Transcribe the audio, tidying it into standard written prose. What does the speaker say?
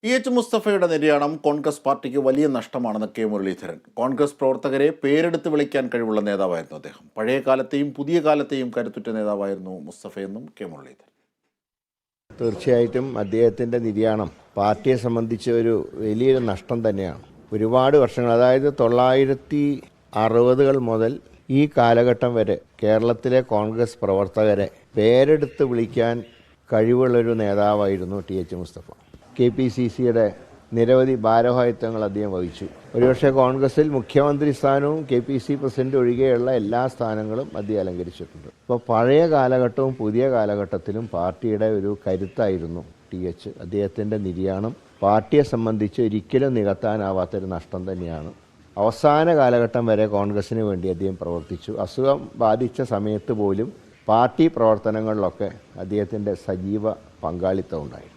H മുസ്തഫയുടെ നിര്യാണം Congress പാർട്ടിക്ക് വലിയ നഷ്ടമാണെന്ന് K Muraleedharan. Congress പ്രവർത്തകരെ പേരെടുത്ത് വിളിക്കാൻ കഴിവുള്ള നേതാവായിരുന്നു അദ്ദേഹം. പഴയ കാലത്തെയും പുതിയ കാലത്തെയും കരുത്തുറ്റ നേതാവായിരുന്നു മുസ്തഫയെന്നും കെ മുരളീധരൻ. തീർച്ചയായിട്ടും അദ്ദേഹത്തിൻ്റെ നിര്യാണം പാർട്ടിയെ സംബന്ധിച്ച് ഒരു വലിയൊരു നഷ്ടം തന്നെയാണ്. ഒരുപാട് വർഷങ്ങൾ, അതായത് 1960 മുതൽ ഈ കാലഘട്ടം വരെ കേരളത്തിലെ കോൺഗ്രസ് പ്രവർത്തകരെ പേരെടുത്ത് വിളിക്കാൻ കഴിവുള്ളൊരു നേതാവായിരുന്നു എച്ച് മുസ്തഫ. KPCCയുടെ നിരവധി ഭാരവാഹിത്വങ്ങൾ അദ്ദേഹം വഹിച്ചു. ഒരുപക്ഷെ കോൺഗ്രസിൽ മുഖ്യമന്ത്രി സ്ഥാനവും KPC പ്രസിഡന്റ് ഒഴികെയുള്ള എല്ലാ സ്ഥാനങ്ങളും അദ്ദേഹം അലങ്കരിച്ചിട്ടുണ്ട്. അപ്പോൾ പഴയ കാലഘട്ടവും പുതിയ കാലഘട്ടത്തിലും പാർട്ടിയുടെ ഒരു കരുത്തായിരുന്നു എച്ച്. അദ്ദേഹത്തിൻ്റെ നിര്യാണം പാർട്ടിയെ സംബന്ധിച്ച് ഒരിക്കലും നികത്താനാവാത്തൊരു നഷ്ടം തന്നെയാണ്. അവസാന കാലഘട്ടം വരെ കോൺഗ്രസിന് വേണ്ടി അദ്ദേഹം പ്രവർത്തിച്ചു. അസുഖം ബാധിച്ച സമയത്ത് പോലും പാർട്ടി പ്രവർത്തനങ്ങളിലൊക്കെ അദ്ദേഹത്തിൻ്റെ സജീവ പങ്കാളിത്തം ഉണ്ടായി.